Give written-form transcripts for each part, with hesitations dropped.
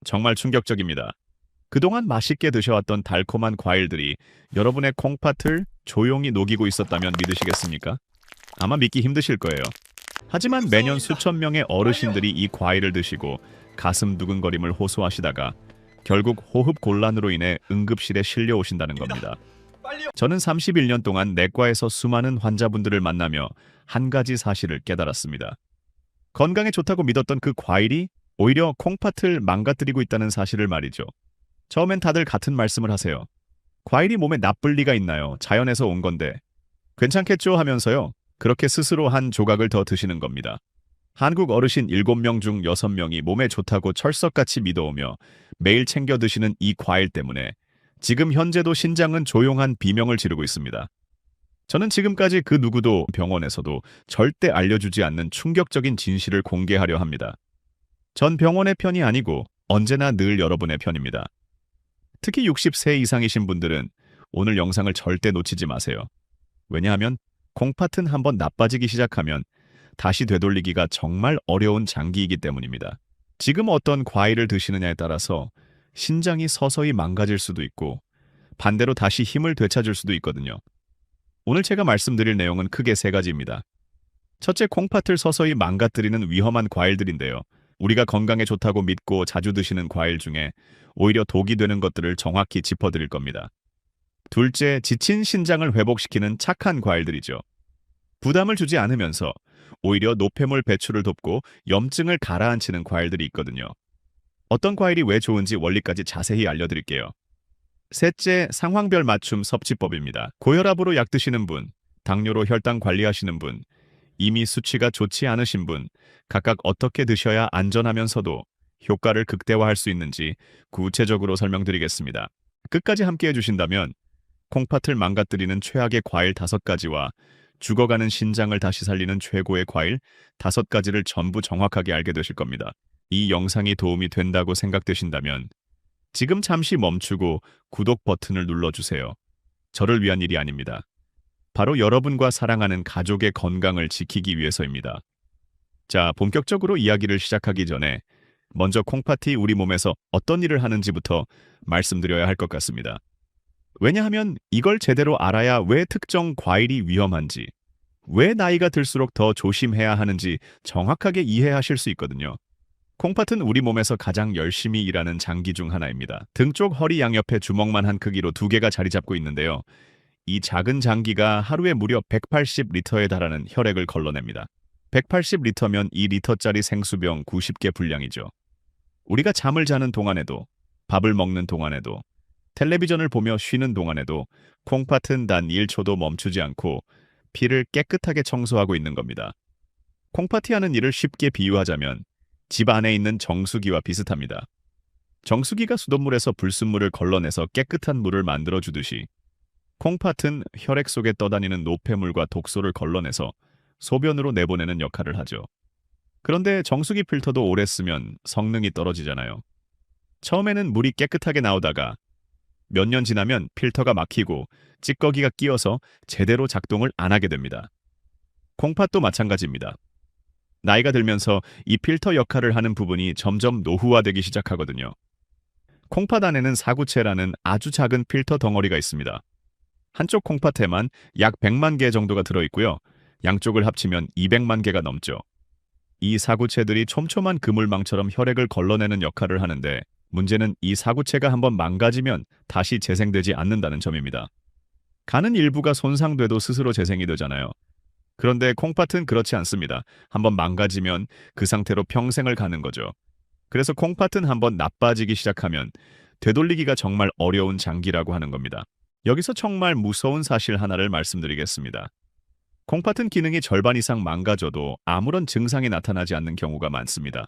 정말 충격적입니다. 그동안 맛있게 드셔왔던 달콤한 과일들이 여러분의 콩팥을 조용히 녹이고 있었다면 믿으시겠습니까? 아마 믿기 힘드실 거예요. 하지만 매년 수천 명의 어르신들이 이 과일을 드시고 가슴 두근거림을 호소하시다가 결국 호흡 곤란으로 인해 응급실에 실려오신다는 겁니다. 저는 31년 동안 내과에서 수많은 환자분들을 만나며 한 가지 사실을 깨달았습니다. 건강에 좋다고 믿었던 그 과일이 오히려 콩팥을 망가뜨리고 있다는 사실을 말이죠. 처음엔 다들 같은 말씀을 하세요. 과일이 몸에 나쁠 리가 있나요? 자연에서 온 건데. 괜찮겠죠 하면서요. 그렇게 스스로 한 조각을 더 드시는 겁니다. 한국 어르신 7명 중 6명이 몸에 좋다고 철석같이 믿어오며 매일 챙겨 드시는 이 과일 때문에 지금 현재도 신장은 조용한 비명을 지르고 있습니다. 저는 지금까지 그 누구도 병원에서도 절대 알려주지 않는 충격적인 진실을 공개하려 합니다. 전 병원의 편이 아니고 언제나 늘 여러분의 편입니다. 특히 60세 이상이신 분들은 오늘 영상을 절대 놓치지 마세요. 왜냐하면 콩팥은 한번 나빠지기 시작하면 다시 되돌리기가 정말 어려운 장기이기 때문입니다. 지금 어떤 과일을 드시느냐에 따라서 신장이 서서히 망가질 수도 있고 반대로 다시 힘을 되찾을 수도 있거든요. 오늘 제가 말씀드릴 내용은 크게 세 가지입니다. 첫째, 콩팥을 서서히 망가뜨리는 위험한 과일들인데요. 우리가 건강에 좋다고 믿고 자주 드시는 과일 중에 오히려 독이 되는 것들을 정확히 짚어드릴 겁니다. 둘째, 지친 신장을 회복시키는 착한 과일들이죠. 부담을 주지 않으면서 오히려 노폐물 배출을 돕고 염증을 가라앉히는 과일들이 있거든요. 어떤 과일이 왜 좋은지 원리까지 자세히 알려드릴게요. 셋째, 상황별 맞춤 섭취법입니다. 고혈압으로 약 드시는 분, 당뇨로 혈당 관리하시는 분, 이미 수치가 좋지 않으신 분, 각각 어떻게 드셔야 안전하면서도 효과를 극대화할 수 있는지 구체적으로 설명드리겠습니다. 끝까지 함께 해주신다면 콩팥을 망가뜨리는 최악의 과일 5가지와 죽어가는 신장을 다시 살리는 최고의 과일 5가지를 전부 정확하게 알게 되실 겁니다. 이 영상이 도움이 된다고 생각되신다면 지금 잠시 멈추고 구독 버튼을 눌러주세요. 저를 위한 일이 아닙니다. 바로 여러분과 사랑하는 가족의 건강을 지키기 위해서입니다. 자, 본격적으로 이야기를 시작하기 전에 먼저 콩팥이 우리 몸에서 어떤 일을 하는지부터 말씀드려야 할 것 같습니다. 왜냐하면 이걸 제대로 알아야 왜 특정 과일이 위험한지, 왜 나이가 들수록 더 조심해야 하는지 정확하게 이해하실 수 있거든요. 콩팥은 우리 몸에서 가장 열심히 일하는 장기 중 하나입니다. 등 쪽 허리 양옆에 주먹만 한 크기로 2개가 자리 잡고 있는데요. 이 작은 장기가 하루에 무려 180리터에 달하는 혈액을 걸러냅니다. 180리터면 2리터짜리 생수병 90개 분량이죠. 우리가 잠을 자는 동안에도, 밥을 먹는 동안에도, 텔레비전을 보며 쉬는 동안에도 콩팥은 단 1초도 멈추지 않고 피를 깨끗하게 청소하고 있는 겁니다. 콩팥이 하는 일을 쉽게 비유하자면 집 안에 있는 정수기와 비슷합니다. 정수기가 수돗물에서 불순물을 걸러내서 깨끗한 물을 만들어주듯이 콩팥은 혈액 속에 떠다니는 노폐물과 독소를 걸러내서 소변으로 내보내는 역할을 하죠. 그런데 정수기 필터도 오래 쓰면 성능이 떨어지잖아요. 처음에는 물이 깨끗하게 나오다가 몇 년 지나면 필터가 막히고 찌꺼기가 끼어서 제대로 작동을 안 하게 됩니다. 콩팥도 마찬가지입니다. 나이가 들면서 이 필터 역할을 하는 부분이 점점 노후화되기 시작하거든요. 콩팥 안에는 사구체라는 아주 작은 필터 덩어리가 있습니다. 한쪽 콩팥에만 약 100만 개 정도가 들어있고요. 양쪽을 합치면 200만 개가 넘죠. 이 사구체들이 촘촘한 그물망처럼 혈액을 걸러내는 역할을 하는데 문제는 이 사구체가 한번 망가지면 다시 재생되지 않는다는 점입니다. 간은 일부가 손상돼도 스스로 재생이 되잖아요. 그런데 콩팥은 그렇지 않습니다. 한번 망가지면 그 상태로 평생을 가는 거죠. 그래서 콩팥은 한번 나빠지기 시작하면 되돌리기가 정말 어려운 장기라고 하는 겁니다. 여기서 정말 무서운 사실 하나를 말씀드리겠습니다. 콩팥은 기능이 절반 이상 망가져도 아무런 증상이 나타나지 않는 경우가 많습니다.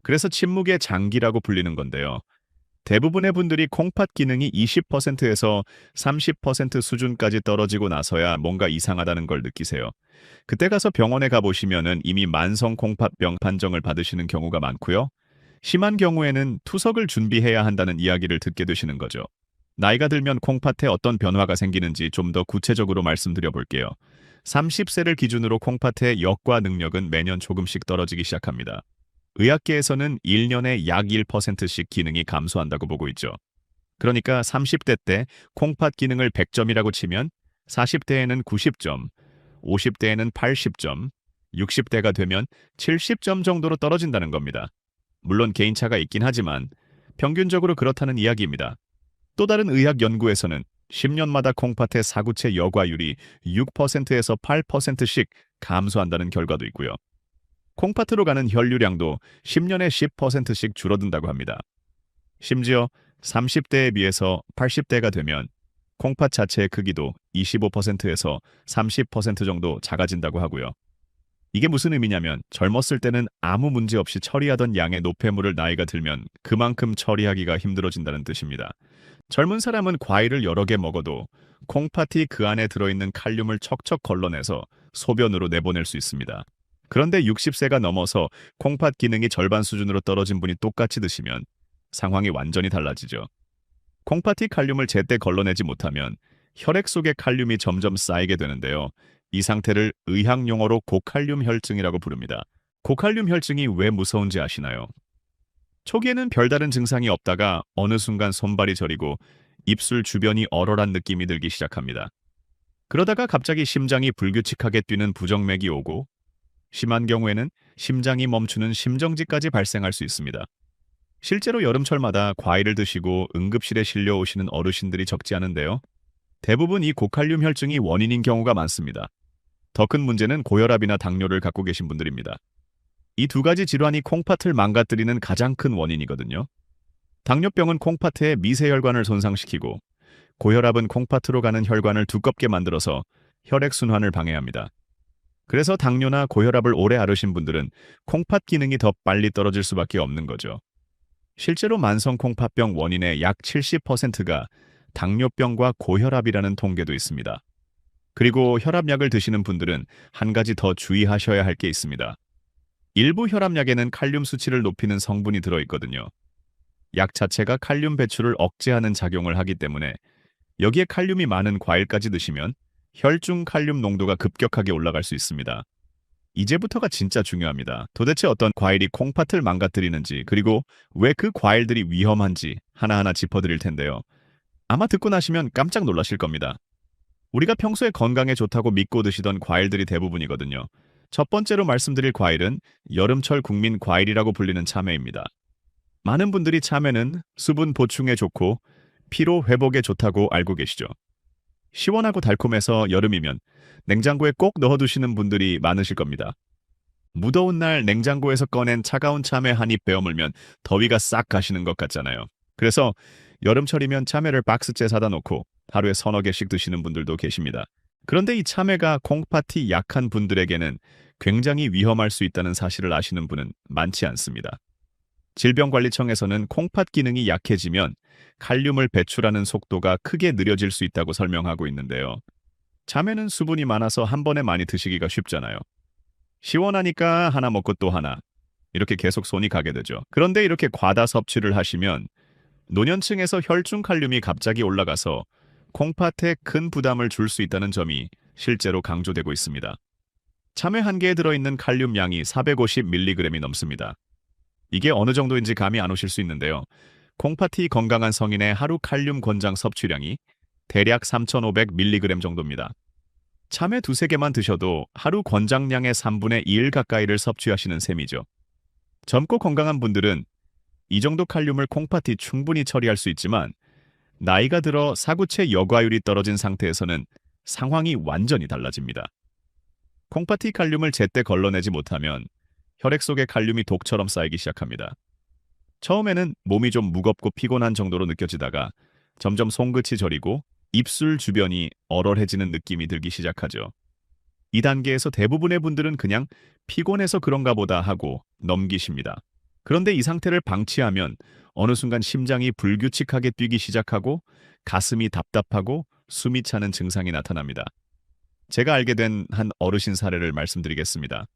그래서 침묵의 장기라고 불리는 건데요. 대부분의 분들이 콩팥 기능이 20%에서 30% 수준까지 떨어지고 나서야 뭔가 이상하다는 걸 느끼세요. 그때 가서 병원에 가보시면은 이미 만성 콩팥병 판정을 받으시는 경우가 많고요. 심한 경우에는 투석을 준비해야 한다는 이야기를 듣게 되시는 거죠. 나이가 들면 콩팥에 어떤 변화가 생기는지 좀 더 구체적으로 말씀드려 볼게요. 30세를 기준으로 콩팥의 역과 능력은 매년 조금씩 떨어지기 시작합니다. 의학계에서는 1년에 약 1%씩 기능이 감소한다고 보고 있죠. 그러니까 30대 때 콩팥 기능을 100점이라고 치면 40대에는 90점, 50대에는 80점, 60대가 되면 70점 정도로 떨어진다는 겁니다. 물론 개인차가 있긴 하지만 평균적으로 그렇다는 이야기입니다. 또 다른 의학 연구에서는 10년마다 콩팥의 사구체 여과율이 6%에서 8%씩 감소한다는 결과도 있고요. 콩팥으로 가는 혈류량도 10년에 10%씩 줄어든다고 합니다. 심지어 30대에 비해서 80대가 되면 콩팥 자체의 크기도 25%에서 30% 정도 작아진다고 하고요. 이게 무슨 의미냐면 젊었을 때는 아무 문제 없이 처리하던 양의 노폐물을 나이가 들면 그만큼 처리하기가 힘들어진다는 뜻입니다. 젊은 사람은 과일을 여러 개 먹어도 콩팥이 그 안에 들어있는 칼륨을 척척 걸러내서 소변으로 내보낼 수 있습니다. 그런데 60세가 넘어서 콩팥 기능이 절반 수준으로 떨어진 분이 똑같이 드시면 상황이 완전히 달라지죠. 콩팥이 칼륨을 제때 걸러내지 못하면 혈액 속에 칼륨이 점점 쌓이게 되는데요. 이 상태를 의학 용어로 고칼륨 혈증이라고 부릅니다. 고칼륨 혈증이 왜 무서운지 아시나요? 초기에는 별다른 증상이 없다가 어느 순간 손발이 저리고 입술 주변이 얼얼한 느낌이 들기 시작합니다. 그러다가 갑자기 심장이 불규칙하게 뛰는 부정맥이 오고 심한 경우에는 심장이 멈추는 심정지까지 발생할 수 있습니다. 실제로 여름철마다 과일을 드시고 응급실에 실려 오시는 어르신들이 적지 않은데요. 대부분 이 고칼륨 혈증이 원인인 경우가 많습니다. 더 큰 문제는 고혈압이나 당뇨를 갖고 계신 분들입니다. 이 두 가지 질환이 콩팥을 망가뜨리는 가장 큰 원인이거든요. 당뇨병은 콩팥의 미세혈관을 손상시키고 고혈압은 콩팥으로 가는 혈관을 두껍게 만들어서 혈액순환을 방해합니다. 그래서 당뇨나 고혈압을 오래 앓으신 분들은 콩팥 기능이 더 빨리 떨어질 수밖에 없는 거죠. 실제로 만성 콩팥병 원인의 약 70%가 당뇨병과 고혈압이라는 통계도 있습니다. 그리고 혈압약을 드시는 분들은 한 가지 더 주의하셔야 할 게 있습니다. 일부 혈압약에는 칼륨 수치를 높이는 성분이 들어있거든요. 약 자체가 칼륨 배출을 억제하는 작용을 하기 때문에 여기에 칼륨이 많은 과일까지 드시면 혈중 칼륨 농도가 급격하게 올라갈 수 있습니다. 이제부터가 진짜 중요합니다. 도대체 어떤 과일이 콩팥을 망가뜨리는지 그리고 왜 그 과일들이 위험한지 하나하나 짚어드릴 텐데요. 아마 듣고 나시면 깜짝 놀라실 겁니다. 우리가 평소에 건강에 좋다고 믿고 드시던 과일들이 대부분이거든요. 첫 번째로 말씀드릴 과일은 여름철 국민 과일이라고 불리는 참외입니다. 많은 분들이 참외는 수분 보충에 좋고 피로 회복에 좋다고 알고 계시죠. 시원하고 달콤해서 여름이면 냉장고에 꼭 넣어두시는 분들이 많으실 겁니다. 무더운 날 냉장고에서 꺼낸 차가운 참외 한 입 베어물면 더위가 싹 가시는 것 같잖아요. 그래서 여름철이면 참외를 박스째 사다 놓고 하루에 서너 개씩 드시는 분들도 계십니다. 그런데 이 참외가 콩팥이 약한 분들에게는 굉장히 위험할 수 있다는 사실을 아시는 분은 많지 않습니다. 질병관리청에서는 콩팥 기능이 약해지면 칼륨을 배출하는 속도가 크게 느려질 수 있다고 설명하고 있는데요. 참외는 수분이 많아서 한 번에 많이 드시기가 쉽잖아요. 시원하니까 하나 먹고 또 하나. 이렇게 계속 손이 가게 되죠. 그런데 이렇게 과다 섭취를 하시면 노년층에서 혈중 칼륨이 갑자기 올라가서 콩팥에 큰 부담을 줄 수 있다는 점이 실제로 강조되고 있습니다. 참외 한 개에 들어있는 칼륨 양이 450mg이 넘습니다. 이게 어느 정도인지 감이 안 오실 수 있는데요. 콩팥이 건강한 성인의 하루 칼륨 권장 섭취량이 대략 3,500mg 정도입니다. 참외 두세 개만 드셔도 하루 권장량의 3분의 1 가까이를 섭취하시는 셈이죠. 젊고 건강한 분들은 이 정도 칼륨을 콩팥이 충분히 처리할 수 있지만 나이가 들어 사구체 여과율이 떨어진 상태에서는 상황이 완전히 달라집니다. 콩팥이 칼륨을 제때 걸러내지 못하면 혈액 속에 칼륨이 독처럼 쌓이기 시작합니다. 처음에는 몸이 좀 무겁고 피곤한 정도로 느껴지다가 점점 손끝이 저리고 입술 주변이 얼얼해지는 느낌이 들기 시작하죠. 이 단계에서 대부분의 분들은 그냥 피곤해서 그런가 보다 하고 넘기십니다. 그런데 이 상태를 방치하면 어느 순간 심장이 불규칙하게 뛰기 시작하고 가슴이 답답하고 숨이 차는 증상이 나타납니다. 제가 알게 된 한 어르신 사례를 말씀드리겠습니다.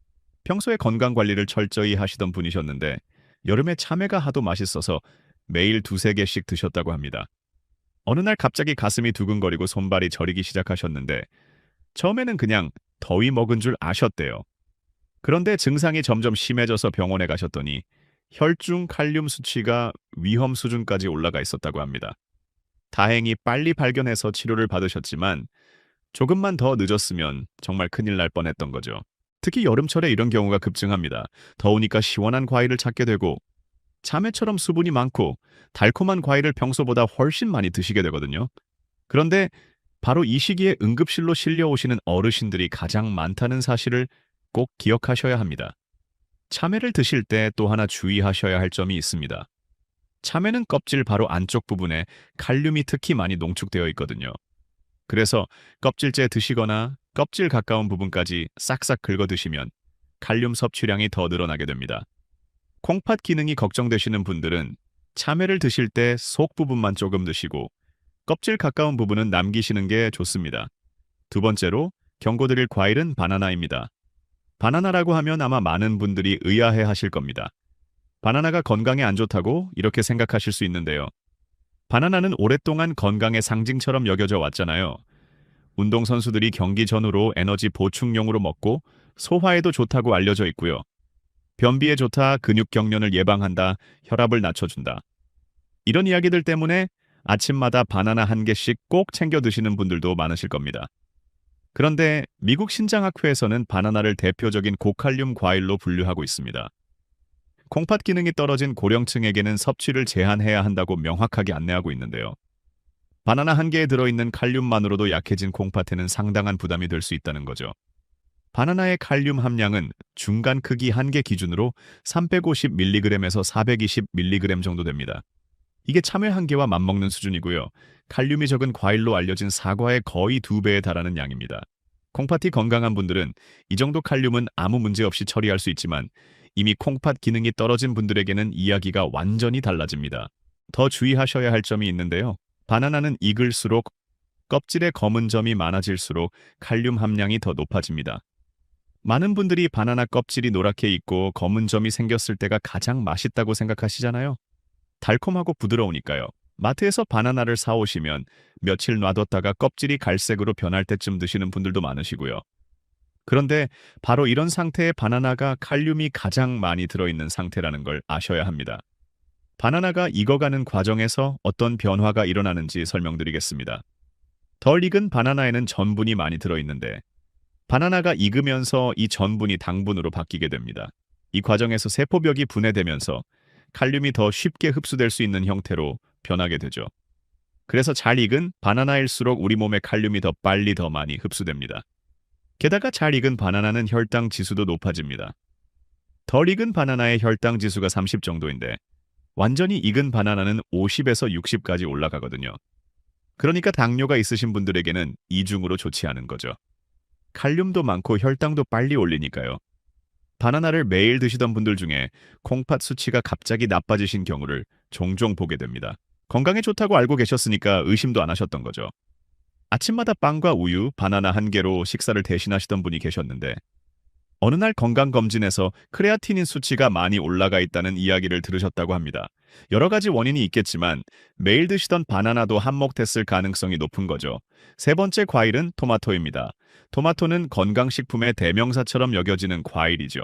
평소에 건강관리를 철저히 하시던 분이셨는데 여름에 참외가 하도 맛있어서 매일 두세 개씩 드셨다고 합니다. 어느 날 갑자기 가슴이 두근거리고 손발이 저리기 시작하셨는데 처음에는 그냥 더위 먹은 줄 아셨대요. 그런데 증상이 점점 심해져서 병원에 가셨더니 혈중 칼륨 수치가 위험 수준까지 올라가 있었다고 합니다. 다행히 빨리 발견해서 치료를 받으셨지만 조금만 더 늦었으면 정말 큰일 날 뻔했던 거죠. 특히 여름철에 이런 경우가 급증합니다. 더우니까 시원한 과일을 찾게 되고 참외처럼 수분이 많고 달콤한 과일을 평소보다 훨씬 많이 드시게 되거든요. 그런데 바로 이 시기에 응급실로 실려오시는 어르신들이 가장 많다는 사실을 꼭 기억하셔야 합니다. 참외를 드실 때 또 하나 주의하셔야 할 점이 있습니다. 참외는 껍질 바로 안쪽 부분에 칼륨이 특히 많이 농축되어 있거든요. 그래서 껍질째 드시거나 껍질 가까운 부분까지 싹싹 긁어 드시면 칼륨 섭취량이 더 늘어나게 됩니다. 콩팥 기능이 걱정되시는 분들은 참외를 드실 때 속 부분만 조금 드시고 껍질 가까운 부분은 남기시는 게 좋습니다. 두 번째로 경고드릴 과일은 바나나입니다. 바나나라고 하면 아마 많은 분들이 의아해 하실 겁니다. 바나나가 건강에 안 좋다고 이렇게 생각하실 수 있는데요. 바나나는 오랫동안 건강의 상징처럼 여겨져 왔잖아요. 운동선수들이 경기 전후로 에너지 보충용으로 먹고 소화에도 좋다고 알려져 있고요. 변비에 좋다, 근육 경련을 예방한다, 혈압을 낮춰준다. 이런 이야기들 때문에 아침마다 바나나 한 개씩 꼭 챙겨 드시는 분들도 많으실 겁니다. 그런데 미국 신장학회에서는 바나나를 대표적인 고칼륨 과일로 분류하고 있습니다. 콩팥 기능이 떨어진 고령층에게는 섭취를 제한해야 한다고 명확하게 안내하고 있는데요. 바나나 한 개에 들어있는 칼륨만으로도 약해진 콩팥에는 상당한 부담이 될 수 있다는 거죠. 바나나의 칼륨 함량은 중간 크기 한 개 기준으로 350mg에서 420mg 정도 됩니다. 이게 참외 한 개와 맞먹는 수준이고요. 칼륨이 적은 과일로 알려진 사과의 거의 2배에 달하는 양입니다. 콩팥이 건강한 분들은 이 정도 칼륨은 아무 문제 없이 처리할 수 있지만 이미 콩팥 기능이 떨어진 분들에게는 이야기가 완전히 달라집니다. 더 주의하셔야 할 점이 있는데요. 바나나는 익을수록 껍질에 검은 점이 많아질수록 칼륨 함량이 더 높아집니다. 많은 분들이 바나나 껍질이 노랗게 익고 검은 점이 생겼을 때가 가장 맛있다고 생각하시잖아요. 달콤하고 부드러우니까요. 마트에서 바나나를 사오시면 며칠 놔뒀다가 껍질이 갈색으로 변할 때쯤 드시는 분들도 많으시고요. 그런데 바로 이런 상태의 바나나가 칼륨이 가장 많이 들어있는 상태라는 걸 아셔야 합니다. 바나나가 익어가는 과정에서 어떤 변화가 일어나는지 설명드리겠습니다. 덜 익은 바나나에는 전분이 많이 들어있는데 바나나가 익으면서 이 전분이 당분으로 바뀌게 됩니다. 이 과정에서 세포벽이 분해되면서 칼륨이 더 쉽게 흡수될 수 있는 형태로 변하게 되죠. 그래서 잘 익은 바나나일수록 우리 몸에 칼륨이 더 빨리 더 많이 흡수됩니다. 게다가 잘 익은 바나나는 혈당 지수도 높아집니다. 덜 익은 바나나의 혈당 지수가 30 정도인데 완전히 익은 바나나는 50에서 60까지 올라가거든요. 그러니까 당뇨가 있으신 분들에게는 이중으로 좋지 않은 거죠. 칼륨도 많고 혈당도 빨리 올리니까요. 바나나를 매일 드시던 분들 중에 콩팥 수치가 갑자기 나빠지신 경우를 종종 보게 됩니다. 건강에 좋다고 알고 계셨으니까 의심도 안 하셨던 거죠. 아침마다 빵과 우유, 바나나 한 개로 식사를 대신하시던 분이 계셨는데 어느 날 건강검진에서 크레아티닌 수치가 많이 올라가 있다는 이야기를 들으셨다고 합니다. 여러 가지 원인이 있겠지만 매일 드시던 바나나도 한몫했을 가능성이 높은 거죠. 세 번째 과일은 토마토입니다. 토마토는 건강식품의 대명사처럼 여겨지는 과일이죠.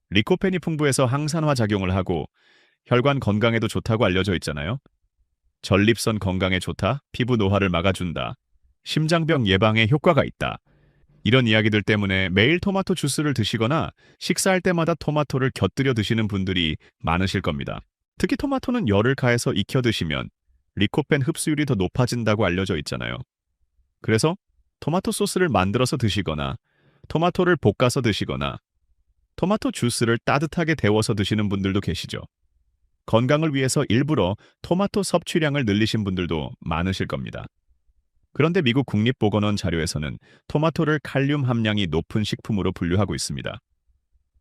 리코펜이 풍부해서 항산화 작용을 하고 혈관 건강에도 좋다고 알려져 있잖아요. 전립선 건강에 좋다, 피부 노화를 막아준다, 심장병 예방에 효과가 있다. 이런 이야기들 때문에 매일 토마토 주스를 드시거나 식사할 때마다 토마토를 곁들여 드시는 분들이 많으실 겁니다. 특히 토마토는 열을 가해서 익혀 드시면 리코펜 흡수율이 더 높아진다고 알려져 있잖아요. 그래서 토마토 소스를 만들어서 드시거나 토마토를 볶아서 드시거나 토마토 주스를 따뜻하게 데워서 드시는 분들도 계시죠. 건강을 위해서 일부러 토마토 섭취량을 늘리신 분들도 많으실 겁니다. 그런데 미국 국립보건원 자료에서는 토마토를 칼륨 함량이 높은 식품으로 분류하고 있습니다.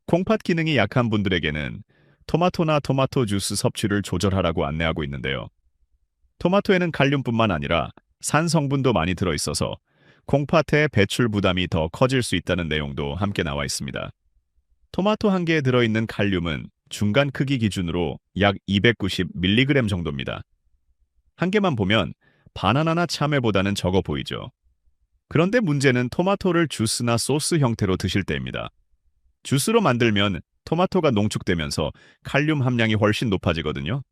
콩팥 기능이 약한 분들에게는 토마토나 토마토 주스 섭취를 조절하라고 안내하고 있는데요. 토마토에는 칼륨뿐만 아니라 산 성분도 많이 들어있어서 콩팥의 배출 부담이 더 커질 수 있다는 내용도 함께 나와 있습니다. 토마토 한 개에 들어있는 칼륨은 중간 크기 기준으로 약 290mg 정도입니다. 한 개만 보면 바나나나 참외보다는 적어 보이죠. 그런데 문제는 토마토를 주스나 소스 형태로 드실 때입니다. 주스로 만들면 토마토가 농축되면서 칼륨 함량이 훨씬 높아지거든요.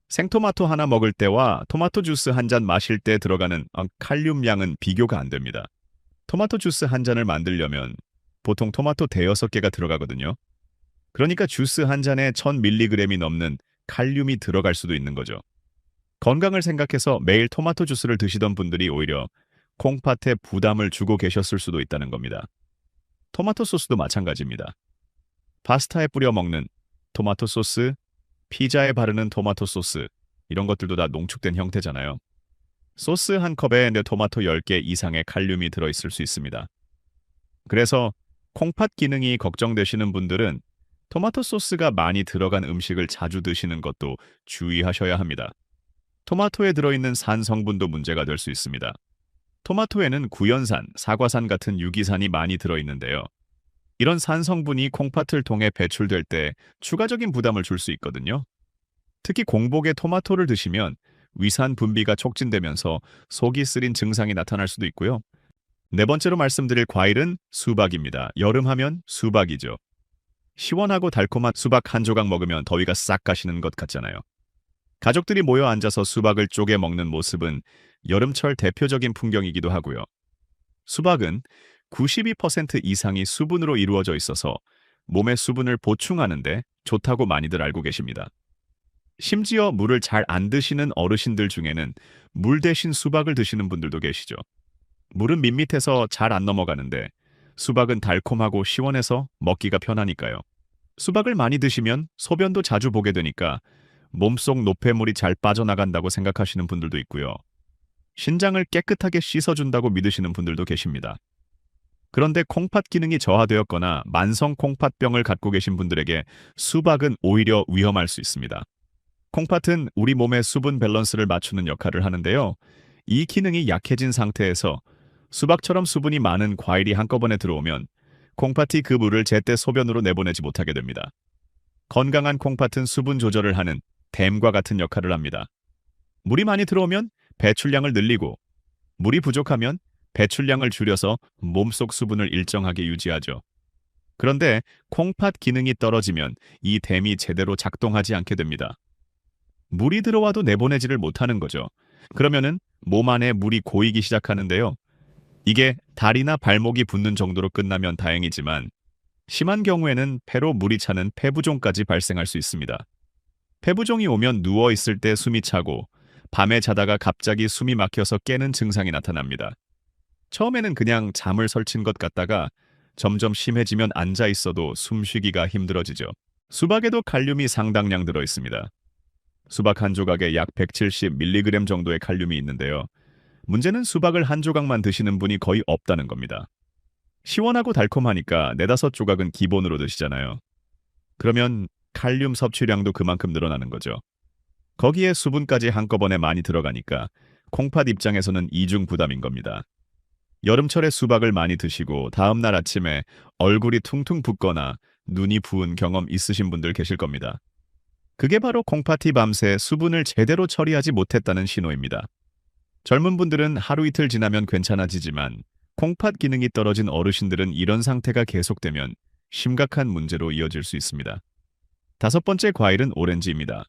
생토마토 하나 먹을 때와 토마토 주스 한 잔 마실 때 들어가는 칼륨량은 비교가 안 됩니다. 토마토 주스 한 잔을 만들려면 보통 토마토 대여섯 개가 들어가거든요. 그러니까 주스 한 잔에 1000mg이 넘는 칼륨이 들어갈 수도 있는 거죠. 건강을 생각해서 매일 토마토 주스를 드시던 분들이 오히려 콩팥에 부담을 주고 계셨을 수도 있다는 겁니다. 토마토 소스도 마찬가지입니다. 파스타에 뿌려 먹는 토마토 소스, 피자에 바르는 토마토 소스, 이런 것들도 다 농축된 형태잖아요. 소스 한 컵에 토마토 10개 이상의 칼륨이 들어있을 수 있습니다. 그래서 콩팥 기능이 걱정되시는 분들은 토마토 소스가 많이 들어간 음식을 자주 드시는 것도 주의하셔야 합니다. 토마토에 들어있는 산 성분도 문제가 될 수 있습니다. 토마토에는 구연산, 사과산 같은 유기산이 많이 들어있는데요. 이런 산 성분이 콩팥을 통해 배출될 때 추가적인 부담을 줄 수 있거든요. 특히 공복에 토마토를 드시면 위산 분비가 촉진되면서 속이 쓰린 증상이 나타날 수도 있고요. 네 번째로 말씀드릴 과일은 수박입니다. 여름하면 수박이죠. 시원하고 달콤한 수박 한 조각 먹으면 더위가 싹 가시는 것 같잖아요. 가족들이 모여 앉아서 수박을 쪼개 먹는 모습은 여름철 대표적인 풍경이기도 하고요. 수박은 92% 이상이 수분으로 이루어져 있어서 몸의 수분을 보충하는데 좋다고 많이들 알고 계십니다. 심지어 물을 잘 안 드시는 어르신들 중에는 물 대신 수박을 드시는 분들도 계시죠. 물은 밋밋해서 잘 안 넘어가는데 수박은 달콤하고 시원해서 먹기가 편하니까요. 수박을 많이 드시면 소변도 자주 보게 되니까 몸속 노폐물이 잘 빠져나간다고 생각하시는 분들도 있고요. 신장을 깨끗하게 씻어준다고 믿으시는 분들도 계십니다. 그런데 콩팥 기능이 저하되었거나 만성 콩팥병을 갖고 계신 분들에게 수박은 오히려 위험할 수 있습니다. 콩팥은 우리 몸의 수분 밸런스를 맞추는 역할을 하는데요. 이 기능이 약해진 상태에서 수박처럼 수분이 많은 과일이 한꺼번에 들어오면 콩팥이 그 물을 제때 소변으로 내보내지 못하게 됩니다. 건강한 콩팥은 수분 조절을 하는 댐과 같은 역할을 합니다. 물이 많이 들어오면 배출량을 늘리고 물이 부족하면 배출량을 줄여서 몸속 수분을 일정하게 유지하죠. 그런데 콩팥 기능이 떨어지면 이 댐이 제대로 작동하지 않게 됩니다. 물이 들어와도 내보내지를 못하는 거죠. 그러면은 몸 안에 물이 고이기 시작하는데요. 이게 다리나 발목이 붓는 정도로 끝나면 다행이지만 심한 경우에는 폐로 물이 차는 폐부종까지 발생할 수 있습니다. 폐부종이 오면 누워 있을 때 숨이 차고 밤에 자다가 갑자기 숨이 막혀서 깨는 증상이 나타납니다. 처음에는 그냥 잠을 설친 것 같다가 점점 심해지면 앉아 있어도 숨쉬기가 힘들어지죠. 수박에도 칼륨이 상당량 들어 있습니다. 수박 한 조각에 약 170mg 정도의 칼륨이 있는데요. 문제는 수박을 한 조각만 드시는 분이 거의 없다는 겁니다. 시원하고 달콤하니까 4-5조각은 기본으로 드시잖아요. 그러면 칼륨 섭취량도 그만큼 늘어나는 거죠. 거기에 수분까지 한꺼번에 많이 들어가니까 콩팥 입장에서는 이중 부담인 겁니다. 여름철에 수박을 많이 드시고 다음날 아침에 얼굴이 퉁퉁 붓거나 눈이 부은 경험 있으신 분들 계실 겁니다. 그게 바로 콩팥이 밤새 수분을 제대로 처리하지 못했다는 신호입니다. 젊은 분들은 하루 이틀 지나면 괜찮아지지만 콩팥 기능이 떨어진 어르신들은 이런 상태가 계속되면 심각한 문제로 이어질 수 있습니다. 5번째 과일은 오렌지입니다.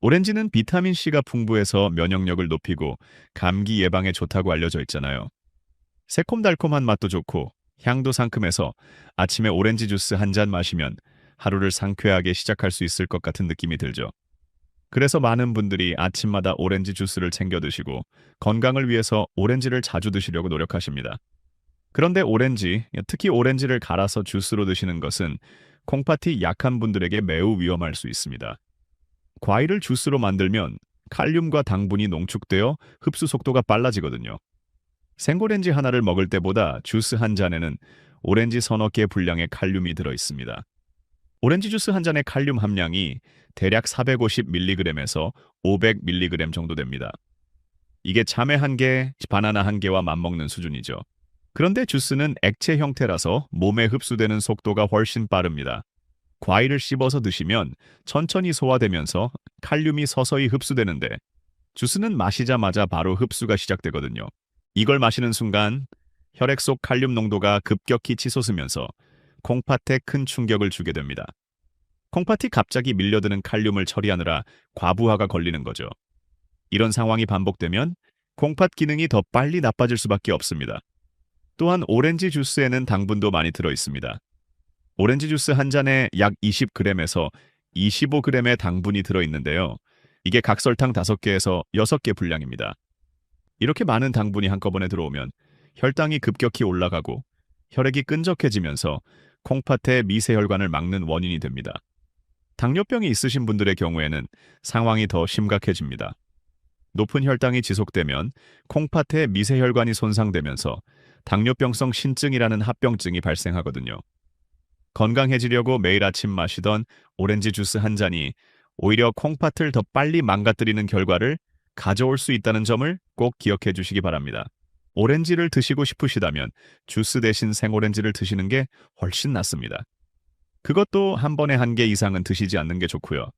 오렌지는 비타민C가 풍부해서 면역력을 높이고 감기 예방에 좋다고 알려져 있잖아요. 새콤달콤한 맛도 좋고 향도 상큼해서 아침에 오렌지 주스 한 잔 마시면 하루를 상쾌하게 시작할 수 있을 것 같은 느낌이 들죠. 그래서 많은 분들이 아침마다 오렌지 주스를 챙겨 드시고 건강을 위해서 오렌지를 자주 드시려고 노력하십니다. 그런데 오렌지, 특히 오렌지를 갈아서 주스로 드시는 것은 콩팥이 약한 분들에게 매우 위험할 수 있습니다. 과일을 주스로 만들면 칼륨과 당분이 농축되어 흡수 속도가 빨라지거든요. 생오렌지 하나를 먹을 때보다 주스 한 잔에는 오렌지 서너 개 분량의 칼륨이 들어 있습니다. 오렌지 주스 한 잔의 칼륨 함량이 대략 450mg에서 500mg 정도 됩니다. 이게 참외 한 개, 바나나 한 개와 맞먹는 수준이죠. 그런데 주스는 액체 형태라서 몸에 흡수되는 속도가 훨씬 빠릅니다. 과일을 씹어서 드시면 천천히 소화되면서 칼륨이 서서히 흡수되는데 주스는 마시자마자 바로 흡수가 시작되거든요. 이걸 마시는 순간 혈액 속 칼륨 농도가 급격히 치솟으면서 콩팥에 큰 충격을 주게 됩니다. 콩팥이 갑자기 밀려드는 칼륨을 처리하느라 과부하가 걸리는 거죠. 이런 상황이 반복되면 콩팥 기능이 더 빨리 나빠질 수밖에 없습니다. 또한 오렌지 주스에는 당분도 많이 들어 있습니다. 오렌지 주스 한 잔에 약 20g에서 25g의 당분이 들어 있는데요. 이게 각설탕 5개에서 6개 분량입니다. 이렇게 많은 당분이 한꺼번에 들어오면 혈당이 급격히 올라가고 혈액이 끈적해지면서 콩팥의 미세혈관을 막는 원인이 됩니다. 당뇨병이 있으신 분들의 경우에는 상황이 더 심각해집니다. 높은 혈당이 지속되면 콩팥의 미세혈관이 손상되면서 당뇨병성 신증이라는 합병증이 발생하거든요. 건강해지려고 매일 아침 마시던 오렌지 주스 한 잔이 오히려 콩팥을 더 빨리 망가뜨리는 결과를 가져올 수 있다는 점을 꼭 기억해 주시기 바랍니다. 오렌지를 드시고 싶으시다면 주스 대신 생오렌지를 드시는 게 훨씬 낫습니다. 그것도 한 번에 1개 이상은 드시지 않는 게 좋고요.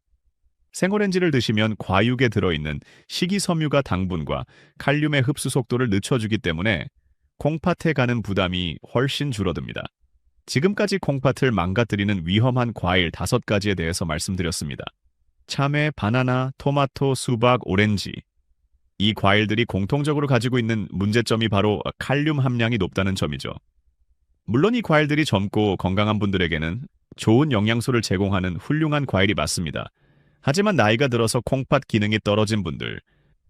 생오렌지를 드시면 과육에 들어있는 식이섬유가 당분과 칼륨의 흡수 속도를 늦춰주기 때문에 콩팥에 가는 부담이 훨씬 줄어듭니다. 지금까지 콩팥을 망가뜨리는 위험한 과일 5가지에 대해서 말씀드렸습니다. 참외, 바나나, 토마토, 수박, 오렌지. 이 과일들이 공통적으로 가지고 있는 문제점이 바로 칼륨 함량이 높다는 점이죠. 물론 이 과일들이 젊고 건강한 분들에게는 좋은 영양소를 제공하는 훌륭한 과일이 맞습니다. 하지만 나이가 들어서 콩팥 기능이 떨어진 분들,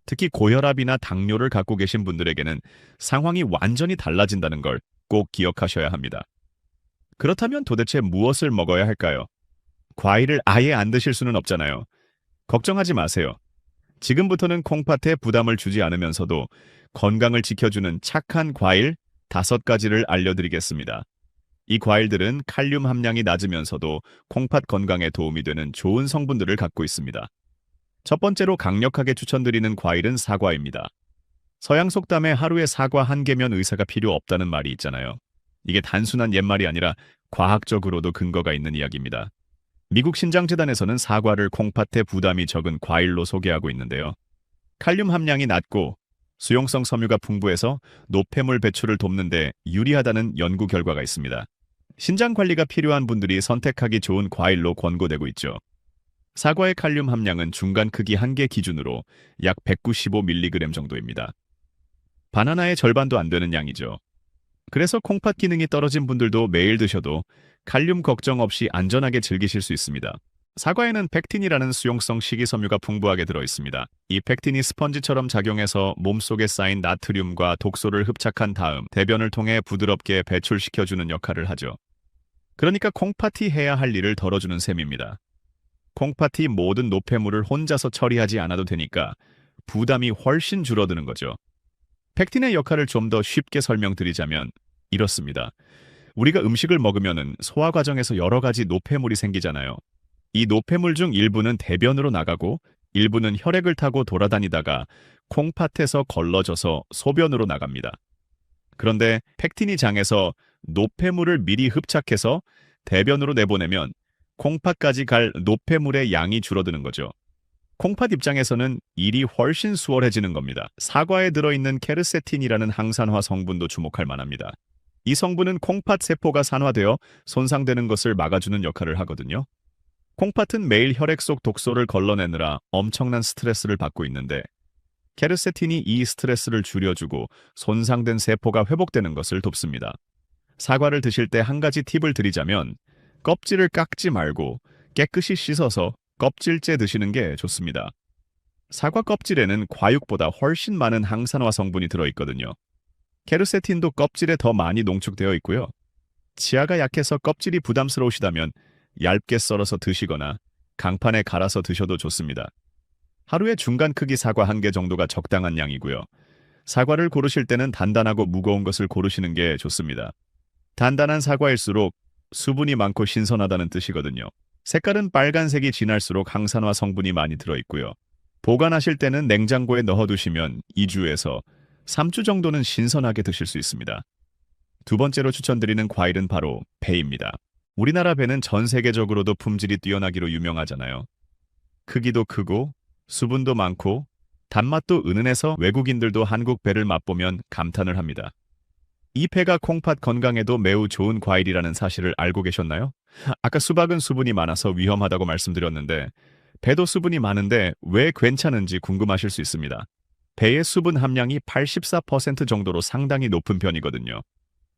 특히 고혈압이나 당뇨를 갖고 계신 분들에게는 상황이 완전히 달라진다는 걸 꼭 기억하셔야 합니다. 그렇다면 도대체 무엇을 먹어야 할까요? 과일을 아예 안 드실 수는 없잖아요. 걱정하지 마세요. 지금부터는 콩팥에 부담을 주지 않으면서도 건강을 지켜주는 착한 과일 5가지를 알려드리겠습니다. 이 과일들은 칼륨 함량이 낮으면서도 콩팥 건강에 도움이 되는 좋은 성분들을 갖고 있습니다. 첫 번째로 강력하게 추천드리는 과일은 사과입니다. 서양 속담에 하루에 사과 1개면 의사가 필요 없다는 말이 있잖아요. 이게 단순한 옛말이 아니라 과학적으로도 근거가 있는 이야기입니다. 미국 신장재단에서는 사과를 콩팥에 부담이 적은 과일로 소개하고 있는데요. 칼륨 함량이 낮고 수용성 섬유가 풍부해서 노폐물 배출을 돕는 데 유리하다는 연구 결과가 있습니다. 신장 관리가 필요한 분들이 선택하기 좋은 과일로 권고되고 있죠. 사과의 칼륨 함량은 중간 크기 1개 기준으로 약 195mg 정도입니다. 바나나의 절반도 안 되는 양이죠. 그래서 콩팥 기능이 떨어진 분들도 매일 드셔도 칼륨 걱정 없이 안전하게 즐기실 수 있습니다. 사과에는 펙틴이라는 수용성 식이섬유가 풍부하게 들어있습니다. 이 펙틴이 스펀지처럼 작용해서 몸속에 쌓인 나트륨과 독소를 흡착한 다음 대변을 통해 부드럽게 배출시켜주는 역할을 하죠. 그러니까 콩팥이 해야 할 일을 덜어주는 셈입니다. 콩팥이 모든 노폐물을 혼자서 처리하지 않아도 되니까 부담이 훨씬 줄어드는 거죠. 펙틴의 역할을 좀 더 쉽게 설명드리자면 이렇습니다. 우리가 음식을 먹으면 소화 과정에서 여러 가지 노폐물이 생기잖아요. 이 노폐물 중 일부는 대변으로 나가고 일부는 혈액을 타고 돌아다니다가 콩팥에서 걸러져서 소변으로 나갑니다. 그런데 펙틴이 장에서 노폐물을 미리 흡착해서 대변으로 내보내면 콩팥까지 갈 노폐물의 양이 줄어드는 거죠. 콩팥 입장에서는 일이 훨씬 수월해지는 겁니다. 사과에 들어있는 케르세틴이라는 항산화 성분도 주목할 만합니다. 이 성분은 콩팥 세포가 산화되어 손상되는 것을 막아주는 역할을 하거든요. 콩팥은 매일 혈액 속 독소를 걸러내느라 엄청난 스트레스를 받고 있는데 케르세틴이 이 스트레스를 줄여주고 손상된 세포가 회복되는 것을 돕습니다. 사과를 드실 때 한 가지 팁을 드리자면 껍질을 깎지 말고 깨끗이 씻어서 껍질째 드시는 게 좋습니다. 사과 껍질에는 과육보다 훨씬 많은 항산화 성분이 들어있거든요. 케르세틴도 껍질에 더 많이 농축되어 있고요. 치아가 약해서 껍질이 부담스러우시다면 얇게 썰어서 드시거나 강판에 갈아서 드셔도 좋습니다. 하루에 중간 크기 사과 1개 정도가 적당한 양이고요. 사과를 고르실 때는 단단하고 무거운 것을 고르시는 게 좋습니다. 단단한 사과일수록 수분이 많고 신선하다는 뜻이거든요. 색깔은 빨간색이 진할수록 항산화 성분이 많이 들어있고요. 보관하실 때는 냉장고에 넣어두시면 2주에서 3주 정도는 신선하게 드실 수 있습니다. 두 번째로 추천드리는 과일은 바로 배입니다. 우리나라 배는 전 세계적으로도 품질이 뛰어나기로 유명하잖아요. 크기도 크고 수분도 많고 단맛도 은은해서 외국인들도 한국 배를 맛보면 감탄을 합니다. 이 배가 콩팥 건강에도 매우 좋은 과일이라는 사실을 알고 계셨나요? 아까 수박은 수분이 많아서 위험하다고 말씀드렸는데 배도 수분이 많은데 왜 괜찮은지 궁금하실 수 있습니다. 배의 수분 함량이 84% 정도로 상당히 높은 편이거든요.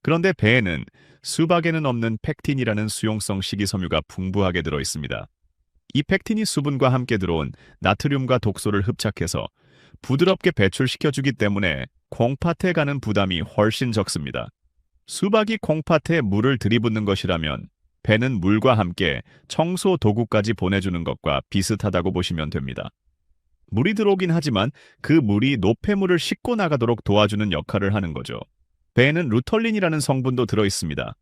그런데 배에는 수박에는 없는 펙틴이라는 수용성 식이섬유가 풍부하게 들어 있습니다. 이 펙틴이 수분과 함께 들어온 나트륨과 독소를 흡착해서 부드럽게 배출시켜주기 때문에 콩팥에 가는 부담이 훨씬 적습니다. 수박이 콩팥에 물을 들이붓는 것이라면 배는 물과 함께 청소 도구까지 보내주는 것과 비슷하다고 보시면 됩니다. 물이 들어오긴 하지만 그 물이 노폐물을 씻고 나가도록 도와주는 역할을 하는 거죠. 배에는 루털린이라는 성분도 들어 있습니다.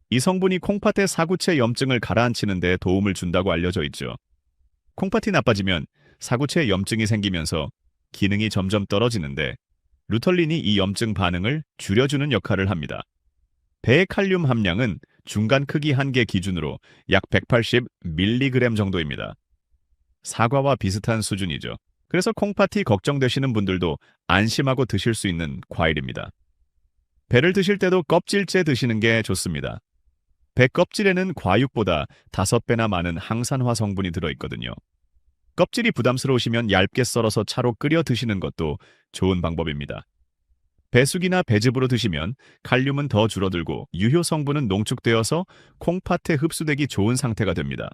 이 성분이 콩팥의 사구체 염증을 가라앉히는 데 도움을 준다고 알려져 있죠. 콩팥이 나빠지면 사구체에 염증이 생기면서 기능이 점점 떨어지는데 루털린이 이 염증 반응을 줄여주는 역할을 합니다. 배의 칼륨 함량은 중간 크기 한 개 기준으로 약 180mg 정도입니다. 사과와 비슷한 수준이죠. 그래서 콩팥이 걱정되시는 분들도 안심하고 드실 수 있는 과일입니다. 배를 드실 때도 껍질째 드시는 게 좋습니다. 배 껍질에는 과육보다 5배나 많은 항산화 성분이 들어있거든요. 껍질이 부담스러우시면 얇게 썰어서 차로 끓여 드시는 것도 좋은 방법입니다. 배숙이나 배즙으로 드시면 칼륨은 더 줄어들고 유효 성분은 농축되어서 콩팥에 흡수되기 좋은 상태가 됩니다.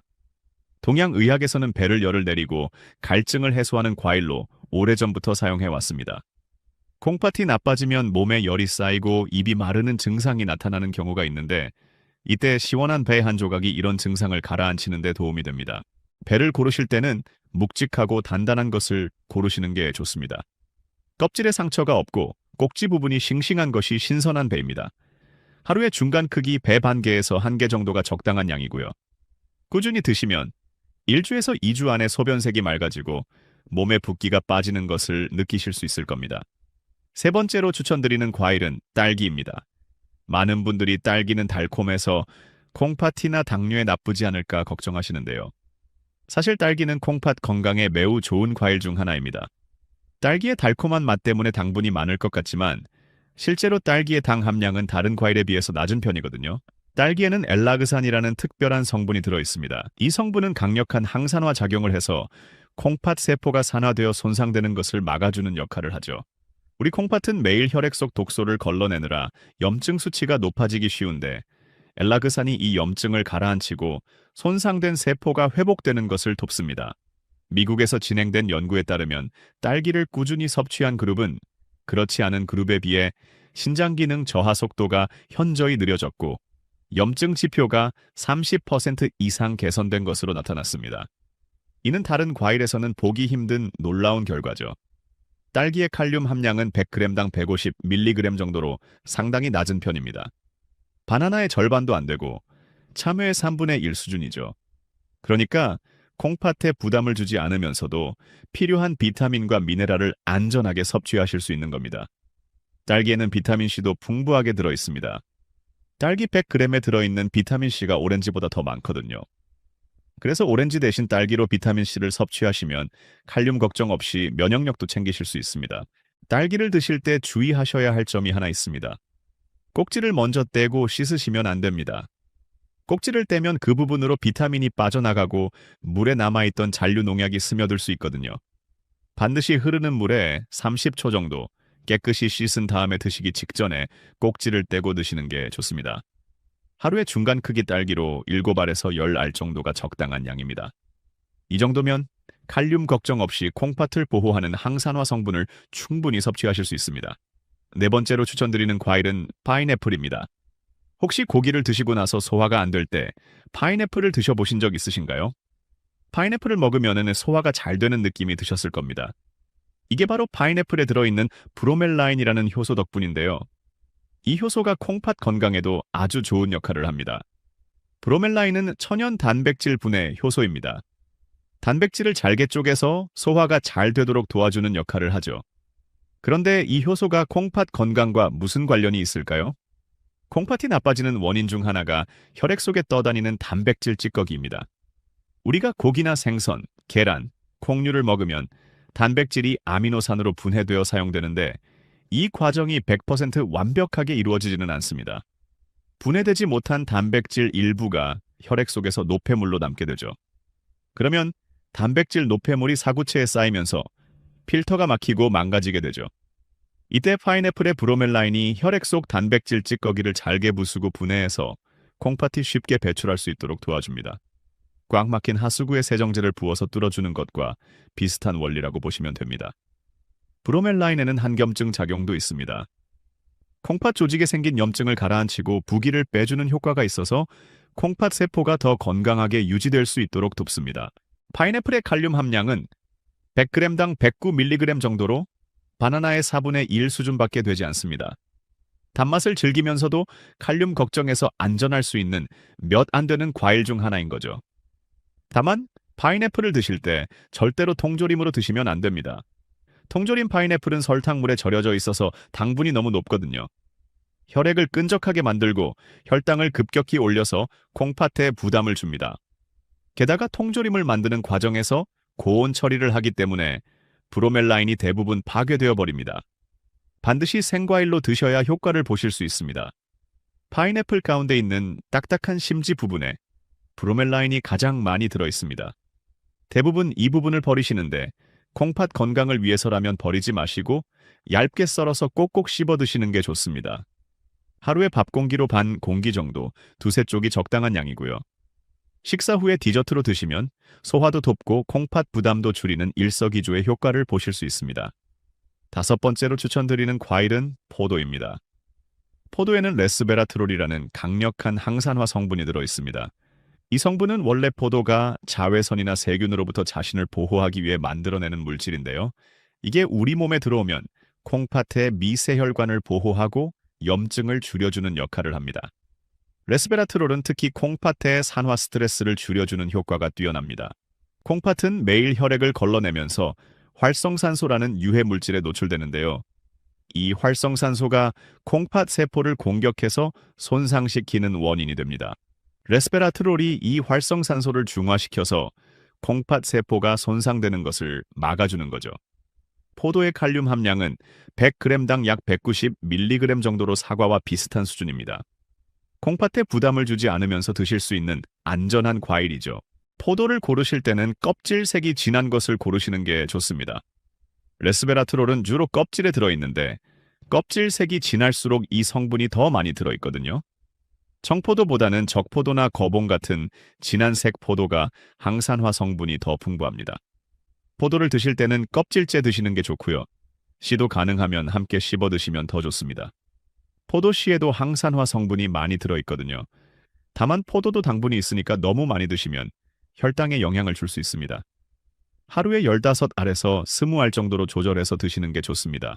동양의학에서는 배를 열을 내리고 갈증을 해소하는 과일로 오래전부터 사용해왔습니다. 콩팥이 나빠지면 몸에 열이 쌓이고 입이 마르는 증상이 나타나는 경우가 있는데 이때 시원한 배 한 조각이 이런 증상을 가라앉히는 데 도움이 됩니다. 배를 고르실 때는 묵직하고 단단한 것을 고르시는 게 좋습니다. 껍질에 상처가 없고 꼭지 부분이 싱싱한 것이 신선한 배입니다. 하루에 중간 크기 배 반 개에서 한 개 정도가 적당한 양이고요. 꾸준히 드시면 1주에서 2주 안에 소변색이 맑아지고 몸에 붓기가 빠지는 것을 느끼실 수 있을 겁니다. 세 번째로 추천드리는 과일은 딸기입니다. 많은 분들이 딸기는 달콤해서 콩팥이나 당뇨에 나쁘지 않을까 걱정하시는데요. 사실 딸기는 콩팥 건강에 매우 좋은 과일 중 하나입니다. 딸기의 달콤한 맛 때문에 당분이 많을 것 같지만 실제로 딸기의 당 함량은 다른 과일에 비해서 낮은 편이거든요. 딸기에는 엘라그산이라는 특별한 성분이 들어있습니다. 이 성분은 강력한 항산화 작용을 해서 콩팥 세포가 산화되어 손상되는 것을 막아주는 역할을 하죠. 우리 콩팥은 매일 혈액 속 독소를 걸러내느라 염증 수치가 높아지기 쉬운데 엘라그산이 이 염증을 가라앉히고 손상된 세포가 회복되는 것을 돕습니다. 미국에서 진행된 연구에 따르면 딸기를 꾸준히 섭취한 그룹은 그렇지 않은 그룹에 비해 신장 기능 저하 속도가 현저히 느려졌고 염증 지표가 30% 이상 개선된 것으로 나타났습니다. 이는 다른 과일에서는 보기 힘든 놀라운 결과죠. 딸기의 칼륨 함량은 100g당 150mg 정도로 상당히 낮은 편입니다. 바나나의 절반도 안 되고 참외의 3분의 1 수준이죠. 그러니까 콩팥에 부담을 주지 않으면서도 필요한 비타민과 미네랄을 안전하게 섭취하실 수 있는 겁니다. 딸기에는 비타민C도 풍부하게 들어있습니다. 딸기 100g에 들어있는 비타민C가 오렌지보다 더 많거든요. 그래서 오렌지 대신 딸기로 비타민C를 섭취하시면 칼륨 걱정 없이 면역력도 챙기실 수 있습니다. 딸기를 드실 때 주의하셔야 할 점이 하나 있습니다. 꼭지를 먼저 떼고 씻으시면 안 됩니다. 꼭지를 떼면 그 부분으로 비타민이 빠져나가고 물에 남아있던 잔류 농약이 스며들 수 있거든요. 반드시 흐르는 물에 30초 정도 깨끗이 씻은 다음에 드시기 직전에 꼭지를 떼고 드시는 게 좋습니다. 하루에 중간 크기 딸기로 7알에서 10알 정도가 적당한 양입니다. 이 정도면 칼륨 걱정 없이 콩팥을 보호하는 항산화 성분을 충분히 섭취하실 수 있습니다. 네 번째로 추천드리는 과일은 파인애플입니다. 혹시 고기를 드시고 나서 소화가 안 될 때 파인애플을 드셔보신 적 있으신가요? 파인애플을 먹으면 소화가 잘 되는 느낌이 드셨을 겁니다. 이게 바로 파인애플에 들어있는 브로멜라인이라는 효소 덕분인데요. 이 효소가 콩팥 건강에도 아주 좋은 역할을 합니다. 브로멜라인은 천연 단백질 분해 효소입니다. 단백질을 잘게 쪼개서 소화가 잘 되도록 도와주는 역할을 하죠. 그런데 이 효소가 콩팥 건강과 무슨 관련이 있을까요? 콩팥이 나빠지는 원인 중 하나가 혈액 속에 떠다니는 단백질 찌꺼기입니다. 우리가 고기나 생선, 계란, 콩류를 먹으면 단백질이 아미노산으로 분해되어 사용되는데 이 과정이 100% 완벽하게 이루어지지는 않습니다. 분해되지 못한 단백질 일부가 혈액 속에서 노폐물로 남게 되죠. 그러면 단백질 노폐물이 사구체에 쌓이면서 필터가 막히고 망가지게 되죠. 이때 파인애플의 브로멜라인이 혈액 속 단백질 찌꺼기를 잘게 부수고 분해해서 콩팥이 쉽게 배출할 수 있도록 도와줍니다. 꽉 막힌 하수구에 세정제를 부어서 뚫어주는 것과 비슷한 원리라고 보시면 됩니다. 브로멜라인에는 항염증 작용도 있습니다. 콩팥 조직에 생긴 염증을 가라앉히고 부기를 빼주는 효과가 있어서 콩팥 세포가 더 건강하게 유지될 수 있도록 돕습니다. 파인애플의 칼륨 함량은 100g당 109mg 정도로 바나나의 4분의 1 수준밖에 되지 않습니다. 단맛을 즐기면서도 칼륨 걱정에서 안전할 수 있는 몇 안 되는 과일 중 하나인 거죠. 다만 파인애플을 드실 때 절대로 통조림으로 드시면 안 됩니다. 통조림 파인애플은 설탕물에 절여져 있어서 당분이 너무 높거든요. 혈액을 끈적하게 만들고 혈당을 급격히 올려서 콩팥에 부담을 줍니다. 게다가 통조림을 만드는 과정에서 고온 처리를 하기 때문에 브로멜라인이 대부분 파괴되어 버립니다. 반드시 생과일로 드셔야 효과를 보실 수 있습니다. 파인애플 가운데 있는 딱딱한 심지 부분에 브로멜라인이 가장 많이 들어 있습니다. 대부분 이 부분을 버리시는데 콩팥 건강을 위해서라면 버리지 마시고 얇게 썰어서 꼭꼭 씹어 드시는 게 좋습니다. 하루에 밥 공기로 반 공기 정도, 두세 쪽이 적당한 양이고요. 식사 후에 디저트로 드시면 소화도 돕고 콩팥 부담도 줄이는 일석이조의 효과를 보실 수 있습니다. 5번째로 추천드리는 과일은 포도입니다. 포도에는 레스베라트롤이라는 강력한 항산화 성분이 들어 있습니다. 이 성분은 원래 포도가 자외선이나 세균으로부터 자신을 보호하기 위해 만들어내는 물질인데요. 이게 우리 몸에 들어오면 콩팥의 미세혈관을 보호하고 염증을 줄여주는 역할을 합니다. 레스베라트롤은 특히 콩팥의 산화 스트레스를 줄여주는 효과가 뛰어납니다. 콩팥은 매일 혈액을 걸러내면서 활성산소라는 유해 물질에 노출되는데요. 이 활성산소가 콩팥 세포를 공격해서 손상시키는 원인이 됩니다. 레스베라트롤이 이 활성산소를 중화시켜서 콩팥 세포가 손상되는 것을 막아주는 거죠. 포도의 칼륨 함량은 100g당 약 190mg 정도로 사과와 비슷한 수준입니다. 콩팥에 부담을 주지 않으면서 드실 수 있는 안전한 과일이죠. 포도를 고르실 때는 껍질색이 진한 것을 고르시는 게 좋습니다. 레스베라트롤은 주로 껍질에 들어있는데 껍질색이 진할수록 이 성분이 더 많이 들어있거든요. 청포도보다는 적포도나 거봉 같은 진한 색 포도가 항산화 성분이 더 풍부합니다. 포도를 드실 때는 껍질째 드시는 게 좋고요. 씨도 가능하면 함께 씹어 드시면 더 좋습니다. 포도 씨에도 항산화 성분이 많이 들어있거든요. 다만 포도도 당분이 있으니까 너무 많이 드시면 혈당에 영향을 줄 수 있습니다. 하루에 15알에서 20알 정도로 조절해서 드시는 게 좋습니다.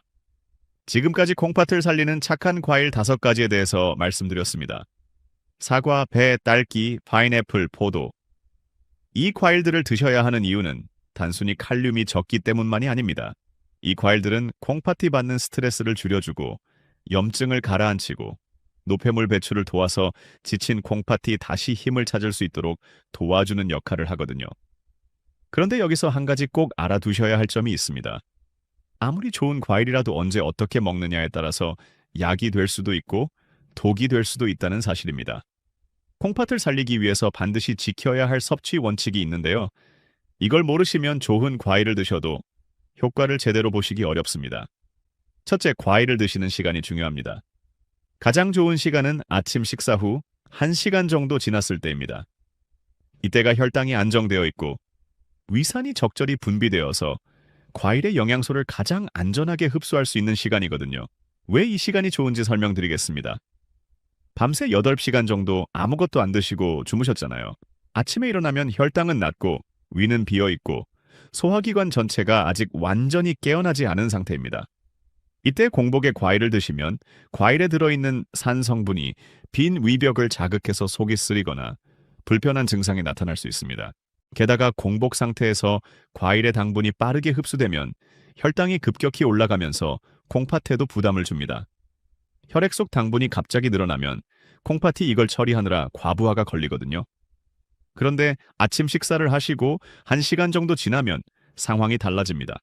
지금까지 콩팥을 살리는 착한 과일 5가지에 대해서 말씀드렸습니다. 사과, 배, 딸기, 파인애플, 포도. 이 과일들을 드셔야 하는 이유는 단순히 칼륨이 적기 때문만이 아닙니다. 이 과일들은 콩팥이 받는 스트레스를 줄여주고 염증을 가라앉히고 노폐물 배출을 도와서 지친 콩팥이 다시 힘을 찾을 수 있도록 도와주는 역할을 하거든요. 그런데 여기서 한 가지 꼭 알아두셔야 할 점이 있습니다. 아무리 좋은 과일이라도 언제 어떻게 먹느냐에 따라서 약이 될 수도 있고 독이 될 수도 있다는 사실입니다. 콩팥을 살리기 위해서 반드시 지켜야 할 섭취 원칙이 있는데요. 이걸 모르시면 좋은 과일을 드셔도 효과를 제대로 보시기 어렵습니다. 첫째, 과일을 드시는 시간이 중요합니다. 가장 좋은 시간은 아침 식사 후 1시간 정도 지났을 때입니다. 이때가 혈당이 안정되어 있고 위산이 적절히 분비되어서 과일의 영양소를 가장 안전하게 흡수할 수 있는 시간이거든요. 왜 이 시간이 좋은지 설명드리겠습니다. 밤새 8시간 정도 아무것도 안 드시고 주무셨잖아요. 아침에 일어나면 혈당은 낮고 위는 비어있고 소화기관 전체가 아직 완전히 깨어나지 않은 상태입니다. 이때 공복에 과일을 드시면 과일에 들어있는 산 성분이 빈 위벽을 자극해서 속이 쓰리거나 불편한 증상이 나타날 수 있습니다. 게다가 공복 상태에서 과일의 당분이 빠르게 흡수되면 혈당이 급격히 올라가면서 콩팥에도 부담을 줍니다. 혈액 속 당분이 갑자기 늘어나면 콩팥이 이걸 처리하느라 과부하가 걸리거든요. 그런데 아침 식사를 하시고 1시간 정도 지나면 상황이 달라집니다.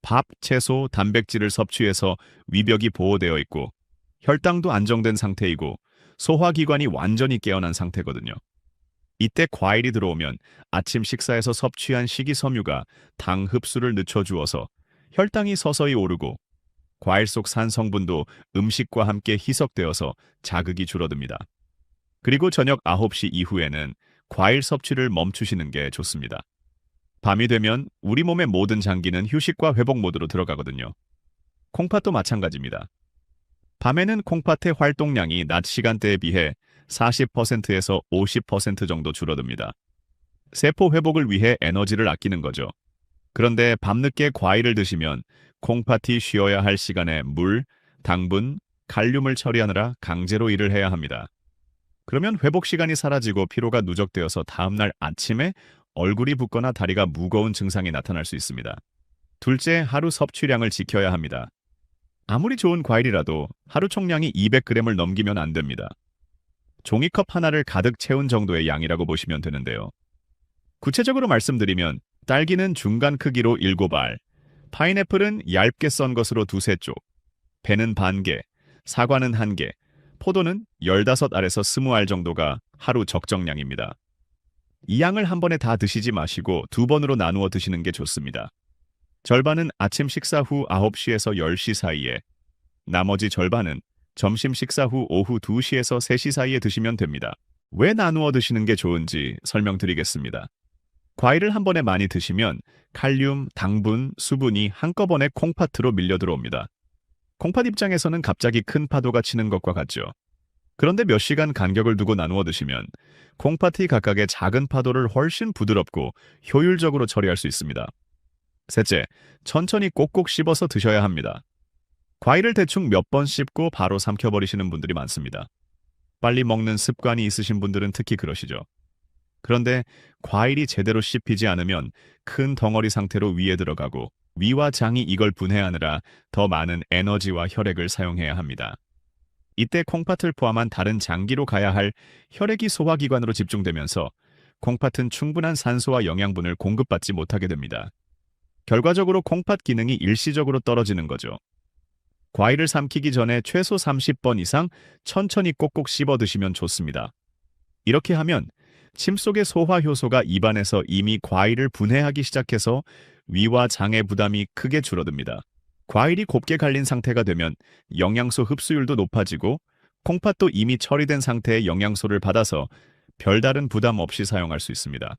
밥, 채소, 단백질을 섭취해서 위벽이 보호되어 있고 혈당도 안정된 상태이고 소화기관이 완전히 깨어난 상태거든요. 이때 과일이 들어오면 아침 식사에서 섭취한 식이섬유가 당 흡수를 늦춰주어서 혈당이 서서히 오르고 과일 속 산 성분도 음식과 함께 희석되어서 자극이 줄어듭니다. 그리고 저녁 9시 이후에는 과일 섭취를 멈추시는 게 좋습니다. 밤이 되면 우리 몸의 모든 장기는 휴식과 회복 모드로 들어가거든요. 콩팥도 마찬가지입니다. 밤에는 콩팥의 활동량이 낮 시간대에 비해 40%에서 50% 정도 줄어듭니다. 세포 회복을 위해 에너지를 아끼는 거죠. 그런데 밤늦게 과일을 드시면 콩팥이 쉬어야 할 시간에 물, 당분, 칼륨을 처리하느라 강제로 일을 해야 합니다. 그러면 회복 시간이 사라지고 피로가 누적되어서 다음날 아침에 얼굴이 붓거나 다리가 무거운 증상이 나타날 수 있습니다. 둘째, 하루 섭취량을 지켜야 합니다. 아무리 좋은 과일이라도 하루 총량이 200g을 넘기면 안 됩니다. 종이컵 하나를 가득 채운 정도의 양이라고 보시면 되는데요. 구체적으로 말씀드리면 딸기는 중간 크기로 7알, 파인애플은 얇게 썬 것으로 2~3쪽, 배는 반 개, 사과는 1개, 포도는 15알에서 20알 정도가 하루 적정량입니다. 이 양을 한 번에 다 드시지 마시고 2번으로 나누어 드시는 게 좋습니다. 절반은 아침 식사 후 9시에서 10시 사이에, 나머지 절반은 점심 식사 후 오후 2시에서 3시 사이에 드시면 됩니다. 왜 나누어 드시는 게 좋은지 설명드리겠습니다. 과일을 한 번에 많이 드시면 칼륨, 당분, 수분이 한꺼번에 콩팥으로 밀려 들어옵니다. 콩팥 입장에서는 갑자기 큰 파도가 치는 것과 같죠. 그런데 몇 시간 간격을 두고 나누어 드시면 콩팥이 각각의 작은 파도를 훨씬 부드럽고 효율적으로 처리할 수 있습니다. 셋째, 천천히 꼭꼭 씹어서 드셔야 합니다. 과일을 대충 몇 번 씹고 바로 삼켜버리시는 분들이 많습니다. 빨리 먹는 습관이 있으신 분들은 특히 그러시죠. 그런데 과일이 제대로 씹히지 않으면 큰 덩어리 상태로 위에 들어가고 위와 장이 이걸 분해하느라 더 많은 에너지와 혈액을 사용해야 합니다. 이때 콩팥을 포함한 다른 장기로 가야 할 혈액이 소화기관으로 집중되면서 콩팥은 충분한 산소와 영양분을 공급받지 못하게 됩니다. 결과적으로 콩팥 기능이 일시적으로 떨어지는 거죠. 과일을 삼키기 전에 최소 30번 이상 천천히 꼭꼭 씹어 드시면 좋습니다. 이렇게 하면 침 속의 소화 효소가 입안에서 이미 과일을 분해하기 시작해서 위와 장의 부담이 크게 줄어듭니다. 과일이 곱게 갈린 상태가 되면 영양소 흡수율도 높아지고 콩팥도 이미 처리된 상태의 영양소를 받아서 별다른 부담 없이 사용할 수 있습니다.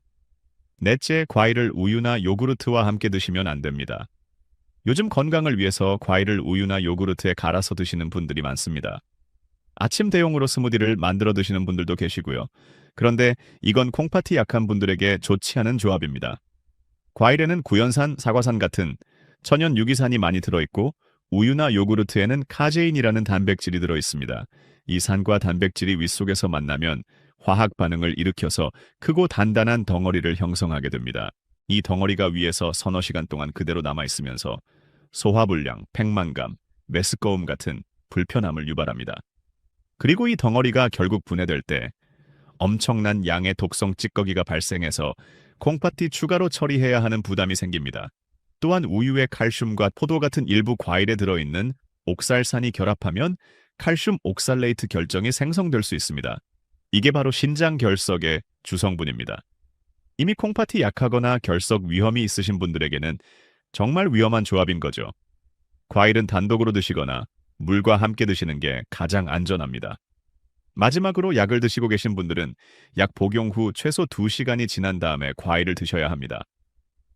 넷째, 과일을 우유나 요구르트와 함께 드시면 안 됩니다. 요즘 건강을 위해서 과일을 우유나 요구르트에 갈아서 드시는 분들이 많습니다. 아침 대용으로 스무디를 만들어 드시는 분들도 계시고요. 그런데 이건 콩팥이 약한 분들에게 좋지 않은 조합입니다. 과일에는 구연산, 사과산 같은 천연 유기산이 많이 들어있고 우유나 요구르트에는 카제인이라는 단백질이 들어있습니다. 이 산과 단백질이 윗속에서 만나면 화학 반응을 일으켜서 크고 단단한 덩어리를 형성하게 됩니다. 이 덩어리가 위에서 서너 시간 동안 그대로 남아있으면서 소화불량, 팽만감, 메스꺼움 같은 불편함을 유발합니다. 그리고 이 덩어리가 결국 분해될 때 엄청난 양의 독성 찌꺼기가 발생해서 콩팥이 추가로 처리해야 하는 부담이 생깁니다. 또한 우유에 칼슘과 포도 같은 일부 과일에 들어있는 옥살산이 결합하면 칼슘 옥살레이트 결정이 생성될 수 있습니다. 이게 바로 신장 결석의 주성분입니다. 이미 콩팥이 약하거나 결석 위험이 있으신 분들에게는 정말 위험한 조합인 거죠. 과일은 단독으로 드시거나 물과 함께 드시는 게 가장 안전합니다. 마지막으로 약을 드시고 계신 분들은 약 복용 후 최소 2시간이 지난 다음에 과일을 드셔야 합니다.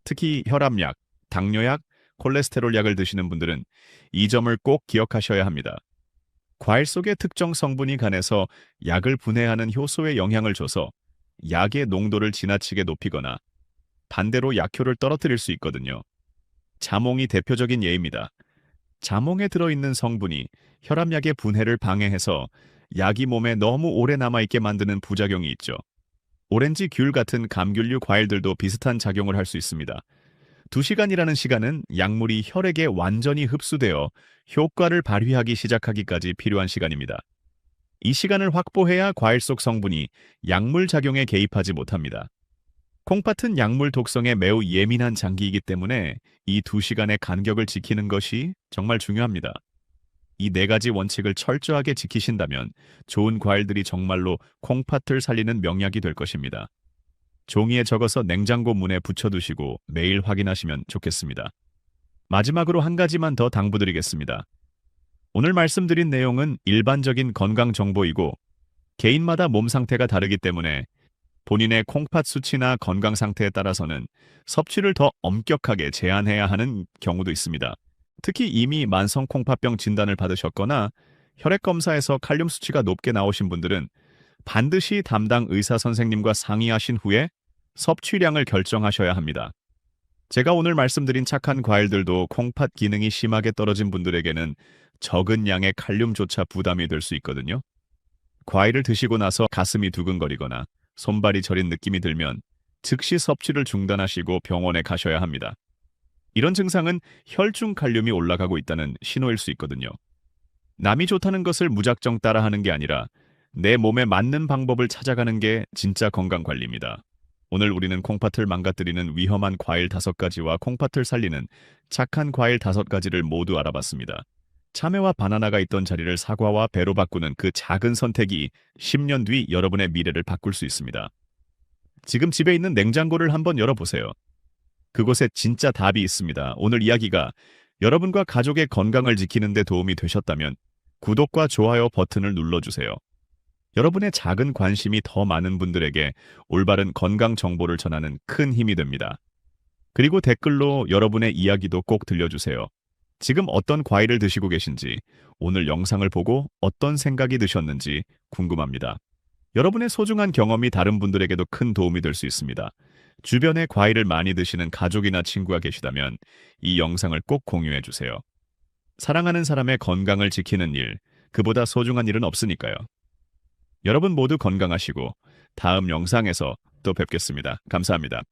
특히 혈압약, 당뇨약, 콜레스테롤 약을 드시는 분들은 이 점을 꼭 기억하셔야 합니다. 과일 속의 특정 성분이 간에서 약을 분해하는 효소에 영향을 줘서 약의 농도를 지나치게 높이거나 반대로 약효를 떨어뜨릴 수 있거든요. 자몽이 대표적인 예입니다. 자몽에 들어있는 성분이 혈압약의 분해를 방해해서 약이 몸에 너무 오래 남아있게 만드는 부작용이 있죠. 오렌지, 귤 같은 감귤류 과일들도 비슷한 작용을 할 수 있습니다. 2시간이라는 시간은 약물이 혈액에 완전히 흡수되어 효과를 발휘하기 시작하기까지 필요한 시간입니다. 이 시간을 확보해야 과일 속 성분이 약물 작용에 개입하지 못합니다. 콩팥은 약물 독성에 매우 예민한 장기이기 때문에 이 2시간의 간격을 지키는 것이 정말 중요합니다. 이 4가지 원칙을 철저하게 지키신다면 좋은 과일들이 정말로 콩팥을 살리는 명약이 될 것입니다. 종이에 적어서 냉장고 문에 붙여두시고 매일 확인하시면 좋겠습니다. 마지막으로 한 가지만 더 당부드리겠습니다. 오늘 말씀드린 내용은 일반적인 건강 정보이고 개인마다 몸 상태가 다르기 때문에 본인의 콩팥 수치나 건강 상태에 따라서는 섭취를 더 엄격하게 제한해야 하는 경우도 있습니다. 특히 이미 만성 콩팥병 진단을 받으셨거나 혈액 검사에서 칼륨 수치가 높게 나오신 분들은 반드시 담당 의사 선생님과 상의하신 후에 섭취량을 결정하셔야 합니다. 제가 오늘 말씀드린 착한 과일들도 콩팥 기능이 심하게 떨어진 분들에게는 적은 양의 칼륨조차 부담이 될 수 있거든요. 과일을 드시고 나서 가슴이 두근거리거나 손발이 저린 느낌이 들면 즉시 섭취를 중단하시고 병원에 가셔야 합니다. 이런 증상은 혈중 칼륨이 올라가고 있다는 신호일 수 있거든요. 남이 좋다는 것을 무작정 따라하는 게 아니라 내 몸에 맞는 방법을 찾아가는 게 진짜 건강관리입니다. 오늘 우리는 콩팥을 망가뜨리는 위험한 과일 5가지와 콩팥을 살리는 착한 과일 5가지를 모두 알아봤습니다. 참외와 바나나가 있던 자리를 사과와 배로 바꾸는 그 작은 선택이 10년 뒤 여러분의 미래를 바꿀 수 있습니다. 지금 집에 있는 냉장고를 한번 열어보세요. 그곳에 진짜 답이 있습니다. 오늘 이야기가 여러분과 가족의 건강을 지키는 데 도움이 되셨다면 구독과 좋아요 버튼을 눌러주세요. 여러분의 작은 관심이 더 많은 분들에게 올바른 건강 정보를 전하는 큰 힘이 됩니다. 그리고 댓글로 여러분의 이야기도 꼭 들려주세요. 지금 어떤 과일을 드시고 계신지, 오늘 영상을 보고 어떤 생각이 드셨는지 궁금합니다. 여러분의 소중한 경험이 다른 분들에게도 큰 도움이 될 수 있습니다. 주변에 과일을 많이 드시는 가족이나 친구가 계시다면 이 영상을 꼭 공유해 주세요. 사랑하는 사람의 건강을 지키는 일, 그보다 소중한 일은 없으니까요. 여러분 모두 건강하시고 다음 영상에서 또 뵙겠습니다. 감사합니다.